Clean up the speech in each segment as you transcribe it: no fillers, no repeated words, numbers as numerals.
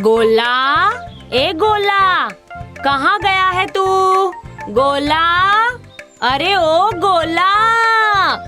गोला, ए गोला, कहाँ गया है तू? गोला, अरे ओ गोला!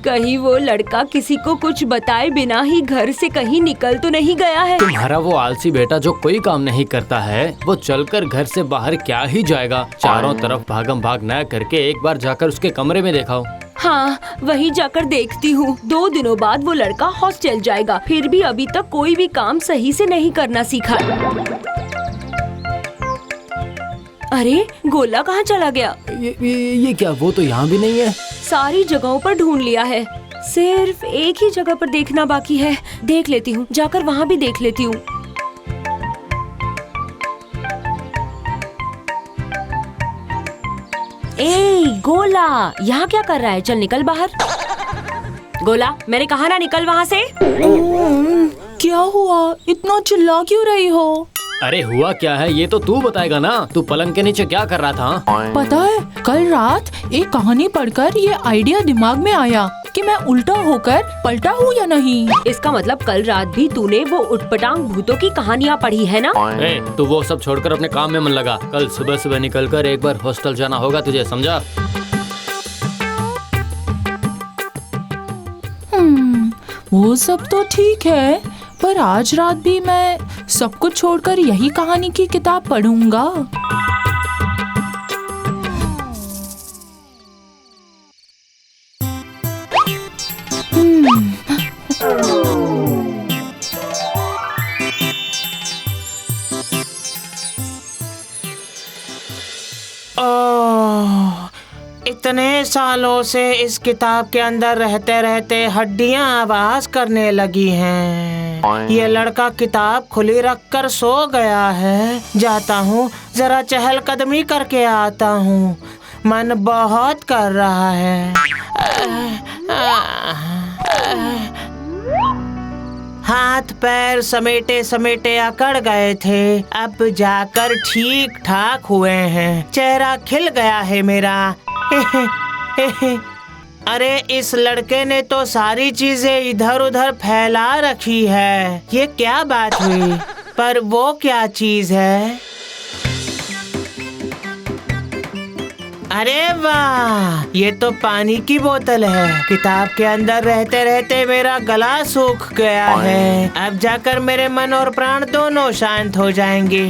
कहीं वो लड़का किसी को कुछ बताए बिना ही घर से कहीं निकल तो नहीं गया है? तुम्हारा वो आलसी बेटा जो कोई काम नहीं करता है, वो चलकर घर से बाहर क्या ही जाएगा। चारों तरफ भागम भाग न करके एक बार जाकर उसके कमरे में देखाओ। हाँ, वही जाकर देखती हूँ। 2 दिनों बाद वो लड़का हॉस्टल जाएगा, फिर भी अभी तक कोई भी काम सही से नहीं करना सीखा। अरे गोला कहाँ चला गया? ये क्या? वो तो यहाँ भी नहीं है। सारी जगहों पर ढूंढ लिया है, सिर्फ एक ही जगह पर देखना बाकी है। देख लेती हूँ, जाकर वहाँ भी देख लेती हूँ। ए गोला, यहाँ क्या कर रहा है? चल निकल बाहर। गोला, मैंने कहा ना निकल वहाँ से। क्या हुआ? इतना चिल्ला क्यों रही हो? अरे हुआ क्या है ये तो तू बताएगा ना। तू पलंग के नीचे क्या कर रहा था? पता है, कल रात एक कहानी पढ़कर ये आइडिया दिमाग में आया कि मैं उल्टा होकर पलटा हूँ या नहीं। इसका मतलब कल रात भी तूने वो उटपटांग भूतों की कहानियाँ पढ़ी है ना? तू वो सब छोड़कर अपने काम में मन लगा। कल सुबह सुबह निकलकर एक बार हॉस्टल जाना होगा तुझे, समझा? वो सब तो ठीक है, पर आज रात भी मैं सब कुछ छोड़कर यही कहानी की किताब पढ़ूंगा। इतने सालों से इस किताब के अंदर रहते रहते हड्डियां आवाज करने लगी हैं। ये लड़का किताब खुली रखकर सो गया है। जाता हूँ, जरा चहलकदमी करके आता हूँ। मन बहुत कर रहा है। हाथ पैर समेटे समेटे अकड़ गए थे, अब जाकर ठीक ठाक हुए हैं। चेहरा खिल गया है मेरा। अरे इस लड़के ने तो सारी चीजें इधर उधर फैला रखी है। ये क्या बात हुई? पर वो क्या चीज है? अरे वाह, ये तो पानी की बोतल है। किताब के अंदर रहते रहते मेरा गला सूख गया है। अब जाकर मेरे मन और प्राण दोनों शांत हो जाएंगे।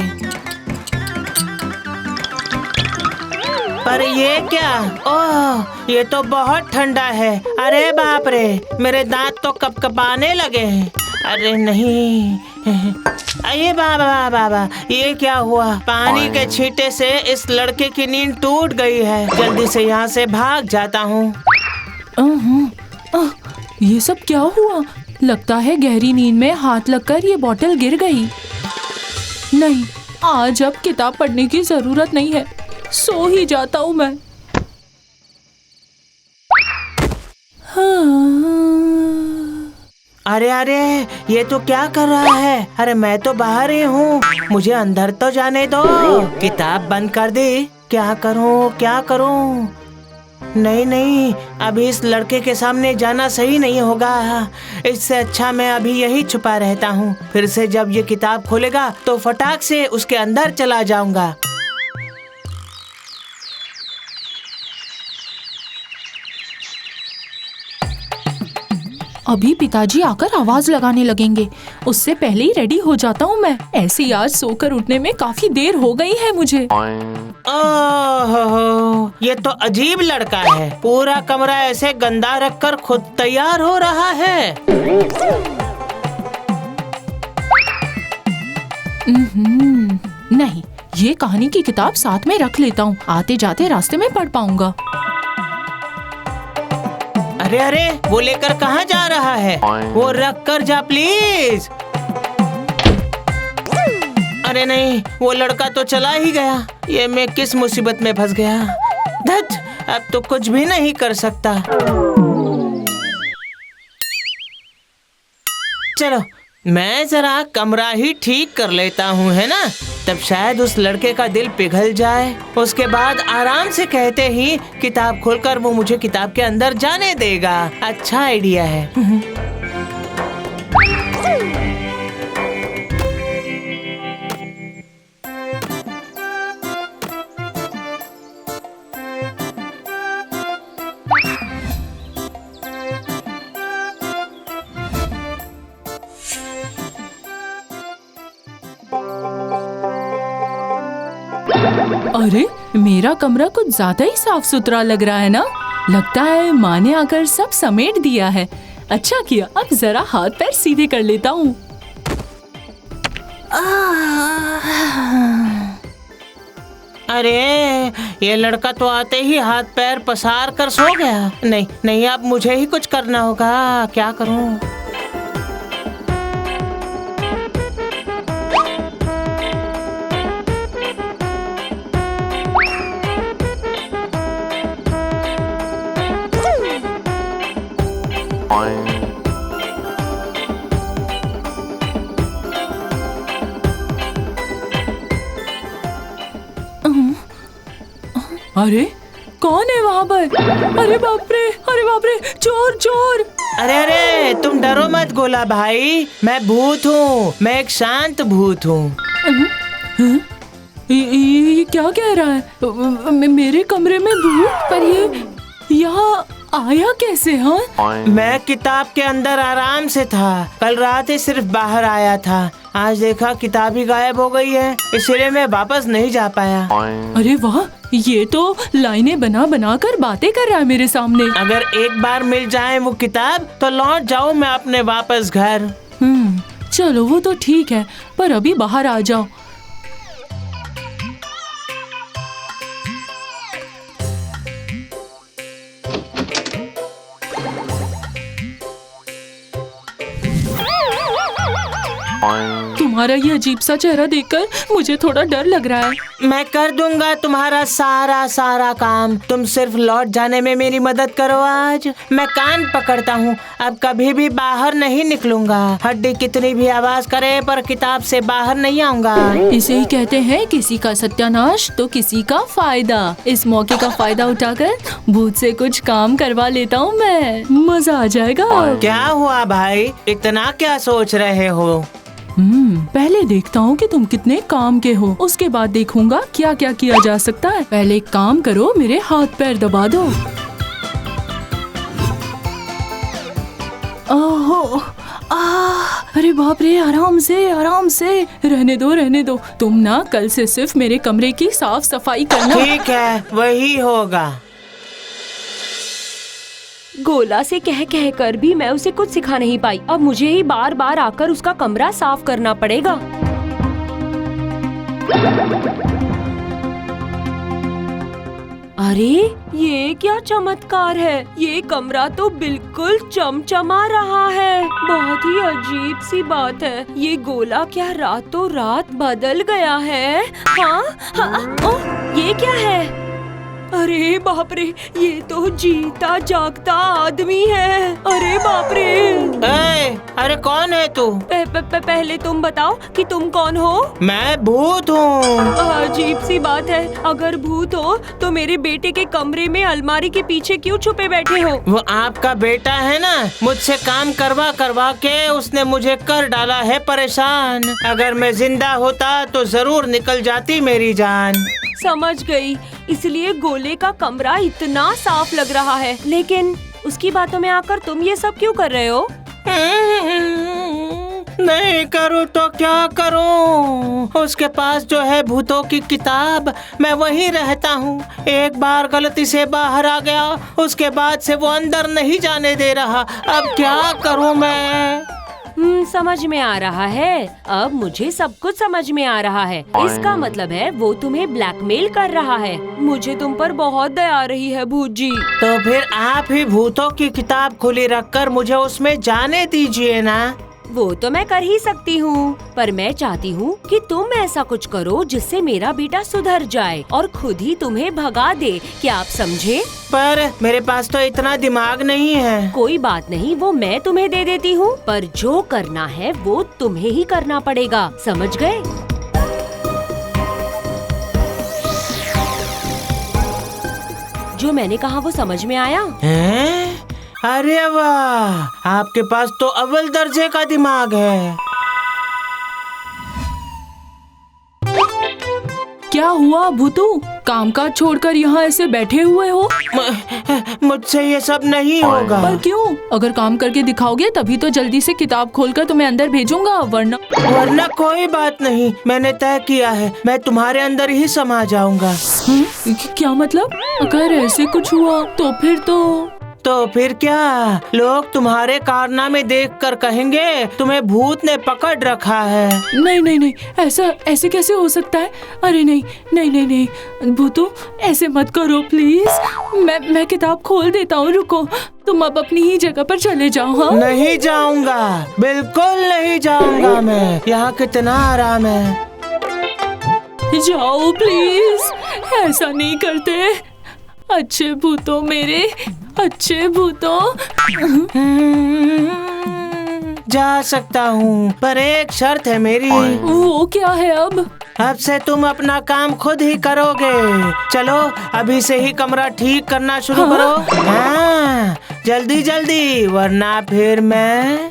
पर ये क्या? ओह, ये तो बहुत ठंडा है। अरे बाप रे, मेरे दांत तो कपकपाने लगे हैं। अरे नहीं, अरे बाबा बाबा, ये क्या हुआ? पानी के छींटे से इस लड़के की नींद टूट गई है। जल्दी से यहाँ से भाग जाता हूँ। ये सब क्या हुआ? लगता है गहरी नींद में हाथ लगकर ये बोतल गिर गई। नहीं, आज अब किताब पढ़ने की जरूरत नहीं है, सो ही जाता हूँ मैं। अरे अरे, ये तो क्या कर रहा है? अरे मैं तो बाहर ही हूँ, मुझे अंदर तो जाने दो। किताब बंद कर दी। क्या करूँ क्या करूँ? नहीं नहीं, अभी इस लड़के के सामने जाना सही नहीं होगा। इससे अच्छा मैं अभी यही छुपा रहता हूँ। फिर से जब ये किताब खोलेगा तो फटाक से उसके अंदर चला जाऊंगा। अभी पिताजी आकर आवाज लगाने लगेंगे, उससे पहले ही रेडी हो जाता हूँ मैं। ऐसे ही आज सोकर उठने में काफी देर हो गई है मुझे। ओह, ये तो अजीब लड़का है। पूरा कमरा ऐसे गंदा रखकर खुद तैयार हो रहा है। नहीं, ये कहानी की किताब साथ में रख लेता हूँ, आते जाते रास्ते में पढ़ पाऊंगा। अरे अरे, वो लेकर कहाँ जा रहा है? वो रख कर जा प्लीज। अरे नहीं, वो लड़का तो चला ही गया। ये मैं किस मुसीबत में फंस गया। धत, अब तो कुछ भी नहीं कर सकता। चलो, मैं जरा कमरा ही ठीक कर लेता हूँ, है ना? तब शायद उस लड़के का दिल पिघल जाए। उसके बाद आराम से कहते ही किताब खोलकर वो मुझे किताब के अंदर जाने देगा। अच्छा आइडिया है। अरे मेरा कमरा कुछ ज्यादा ही साफ सुथरा लग रहा है ना। लगता है माँ ने आकर सब समेट दिया है। अच्छा किया, अब जरा हाथ पैर सीधे कर लेता हूँ। अरे ये लड़का तो आते ही हाथ पैर पसार कर सो गया। नहीं नहीं, अब मुझे ही कुछ करना होगा। क्या करूं? अरे कौन है वहाँ पर? अरे बाप रे, चोर चोर। अरे अरे, तुम डरो मत गोला भाई, मैं भूत हूँ। मैं एक शांत भूत हूँ। ये क्या कह रहा है? मेरे कमरे में भूत? पर ये यहाँ आया कैसे? हाँ, मैं किताब के अंदर आराम से था। कल रात ही सिर्फ बाहर आया था। आज देखा किताब ही गायब हो गई है, इसलिए मैं वापस नहीं जा पाया। अरे वाह, ये तो लाइनें बना बना कर बातें कर रहा है मेरे सामने। अगर एक बार मिल जाए वो किताब तो लौट जाऊँ मैं अपने वापस घर। चलो वो तो ठीक है, पर अभी बाहर आ जाओ। तुम्हारा ये अजीब सा चेहरा देखकर मुझे थोड़ा डर लग रहा है। मैं कर दूंगा तुम्हारा सारा काम। तुम सिर्फ लौट जाने में मेरी मदद करो। आज मैं कान पकड़ता हूँ, अब कभी भी बाहर नहीं निकलूंगा। हड्डी कितनी भी आवाज करे पर किताब से बाहर नहीं आऊंगा। इसे ही कहते हैं किसी का सत्यानाश तो किसी का फायदा। इस मौके का फायदा उठाकर भूत से कुछ काम करवा लेता हूँ मैं। मजा आ जाएगा। क्या हुआ भाई, इतना क्या सोच रहे हो? पहले देखता हूँ कि तुम कितने काम के हो, उसके बाद देखूंगा क्या क्या किया जा सकता है। पहले एक काम करो, मेरे हाथ पैर दबा दो। ओहो, अरे बाप रे, आराम से रहने दो। तुम ना कल से सिर्फ मेरे कमरे की साफ सफाई करना। ठीक है, वही होगा। गोला से कह कह कर भी मैं उसे कुछ सिखा नहीं पाई। अब मुझे ही बार बार आकर उसका कमरा साफ करना पड़ेगा। अरे ये क्या चमत्कार है, ये कमरा तो बिल्कुल चमचमा रहा है। बहुत ही अजीब सी बात है, ये गोला क्या रातों रात बदल गया है? हाँ, ओह, ये क्या है? अरे बाप रे, ये तो जीता जागता आदमी है। अरे बाप रे। अरे कौन है तू? पहले तुम बताओ कि तुम कौन हो? मैं भूत हूँ। अजीब सी बात है, अगर भूत हो तो मेरे बेटे के कमरे में अलमारी के पीछे क्यों छुपे बैठे हो? वो आपका बेटा है ना, मुझसे काम करवा के उसने मुझे कर डाला है परेशान। अगर मैं जिंदा होता तो जरूर निकल जाती मेरी जान। समझ गई, इसलिए गोले का कमरा इतना साफ लग रहा है। लेकिन उसकी बातों में आकर तुम ये सब क्यों कर रहे हो? नहीं करूँ तो क्या करूँ? उसके पास जो है भूतों की किताब, मैं वहीं रहता हूँ। एक बार गलती से बाहर आ गया, उसके बाद से वो अंदर नहीं जाने दे रहा। अब क्या करूँ मैं? समझ में आ रहा है, अब मुझे सब कुछ समझ में आ रहा है। इसका मतलब है वो तुम्हें ब्लैकमेल कर रहा है। मुझे तुम पर बहुत दया आ रही है भूत जी। तो फिर आप ही भूतों की किताब खुली रखकर मुझे उसमें जाने दीजिए ना। वो तो मैं कर ही सकती हूँ, पर मैं चाहती हूँ कि तुम ऐसा कुछ करो जिससे मेरा बेटा सुधर जाए और खुद ही तुम्हें भगा दे। क्या आप समझे? पर मेरे पास तो इतना दिमाग नहीं है। कोई बात नहीं, वो मैं तुम्हें दे देती हूँ, पर जो करना है वो तुम्हें ही करना पड़ेगा। समझ गए? जो मैंने कहा वो समझ में आया? हैं? अरे वाह, आपके पास तो अव्वल दर्जे का दिमाग है। क्या हुआ भूतू? कामकाज छोड़कर यहाँ ऐसे बैठे हुए हो? मुझसे ये सब नहीं होगा। पर क्यों? अगर काम करके दिखाओगे तभी तो जल्दी से किताब खोलकर तुम्हें अंदर भेजूंगा, वरना कोई बात नहीं। मैंने तय किया है, मैं तुम्हारे अंदर ही समा जाऊंगा। क्या मतलब? अगर ऐसे कुछ हुआ तो फिर क्या? लोग तुम्हारे कारनामे देखकर कहेंगे तुम्हें भूत ने पकड़ रखा है। नहीं, ऐसे कैसे हो सकता है? अरे नहीं भूतू, ऐसे मत करो प्लीज। मैं किताब खोल देता हूँ, रुको। तुम अब अपनी ही जगह पर चले जाओ। हाँ? नहीं जाऊंगा, बिल्कुल नहीं जाऊंगा मैं। यहाँ कितना आराम है। जाओ प्लीज, ऐसा नहीं करते। अच्छे भूतों, मेरे अच्छे भूतों। जा सकता हूँ, पर एक शर्त है मेरी। वो क्या है अब? अब से तुम अपना काम खुद ही करोगे। चलो अभी से ही कमरा ठीक करना शुरू करो। हाँ, जल्दी जल्दी, वरना फिर मैं